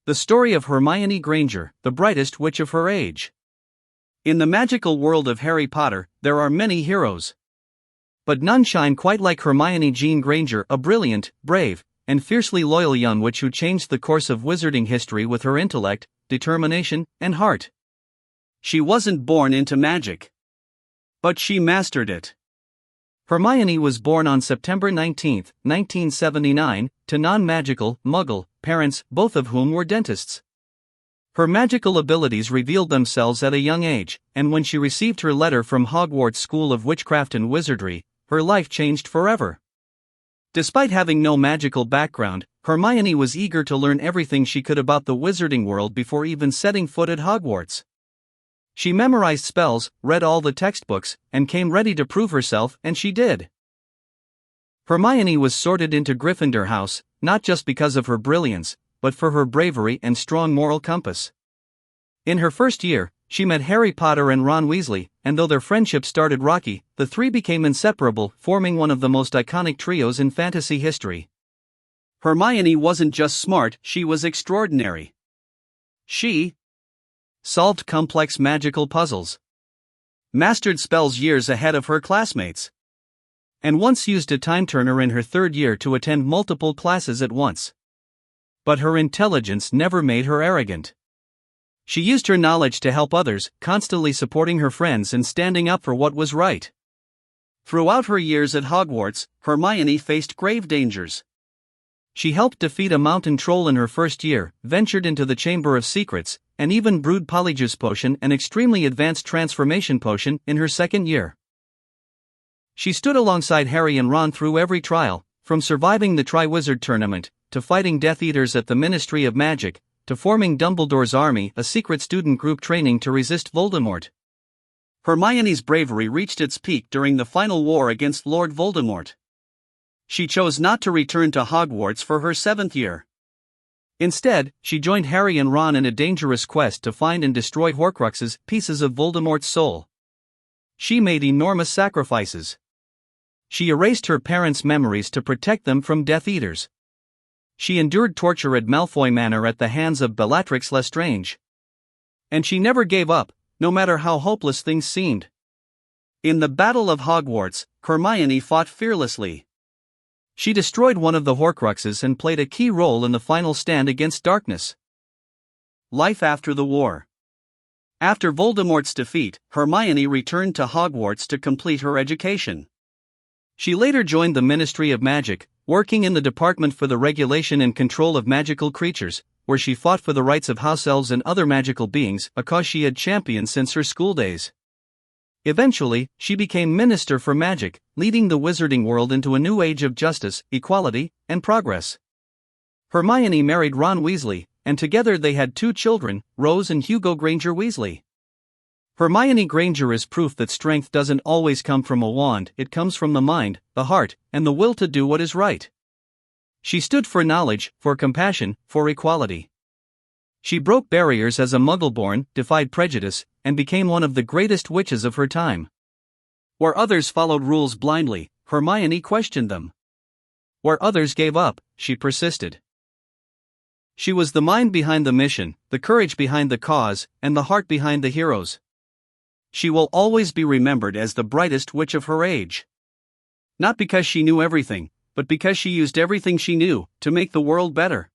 The story of Hermione Granger, the brightest witch of her age. In the magical world of Harry Potter, there are many heroes. But none shine quite like Hermione Jean Granger, a brilliant, brave, and fiercely loyal young witch who changed the course of wizarding history with her intellect, determination, and heart. She wasn't born into magic, but she mastered it. Hermione was born on September 19, 1979, to non-magical, Muggle, parents, both of whom were dentists. Her magical abilities revealed themselves at a young age, and when she received her letter from Hogwarts School of Witchcraft and Wizardry, her life changed forever. Despite having no magical background, Hermione was eager to learn everything she could about the wizarding world before even setting foot at Hogwarts. She memorized spells, read all the textbooks, and came ready to prove herself, and she did. Hermione was sorted into Gryffindor House, not just because of her brilliance, but for her bravery and strong moral compass. In her first year, she met Harry Potter and Ron Weasley, and though their friendship started rocky, the three became inseparable, forming one of the most iconic trios in fantasy history. Hermione wasn't just smart, she was extraordinary. She solved complex magical puzzles, mastered spells years ahead of her classmates, and once used a time turner in her third year to attend multiple classes at once. But her intelligence never made her arrogant. She used her knowledge to help others, constantly supporting her friends and standing up for what was right. Throughout her years at Hogwarts, Hermione faced grave dangers. She helped defeat a mountain troll in her first year, ventured into the Chamber of Secrets, and even brewed Polyjuice Potion, an extremely advanced transformation potion, in her second year. She stood alongside Harry and Ron through every trial, from surviving the Triwizard Tournament, to fighting Death Eaters at the Ministry of Magic, to forming Dumbledore's Army, a secret student group training to resist Voldemort. Hermione's bravery reached its peak during the final war against Lord Voldemort. She chose not to return to Hogwarts for her 7th year. Instead, she joined Harry and Ron in a dangerous quest to find and destroy Horcruxes, pieces of Voldemort's soul. She made enormous sacrifices. She erased her parents' memories to protect them from Death Eaters. She endured torture at Malfoy Manor at the hands of Bellatrix Lestrange. And she never gave up, no matter how hopeless things seemed. In the Battle of Hogwarts, Hermione fought fearlessly. She destroyed one of the Horcruxes and played a key role in the final stand against darkness. Life after the war. After Voldemort's defeat, Hermione returned to Hogwarts to complete her education. She later joined the Ministry of Magic, working in the Department for the Regulation and Control of Magical Creatures, where she fought for the rights of house elves and other magical beings, a cause she had championed since her school days. Eventually, she became Minister for Magic, leading the wizarding world into a new age of justice, equality, and progress. Hermione married Ron Weasley, and together they had 2 children, Rose and Hugo Granger Weasley. Hermione Granger is proof that strength doesn't always come from a wand, it comes from the mind, the heart, and the will to do what is right. She stood for knowledge, for compassion, for equality. She broke barriers as a Muggle-Born, defied prejudice, and became one of the greatest witches of her time. Where others followed rules blindly, Hermione questioned them. Where others gave up, she persisted. She was the mind behind the mission, the courage behind the cause, and the heart behind the heroes. She will always be remembered as the brightest witch of her age. Not because she knew everything, but because she used everything she knew to make the world better.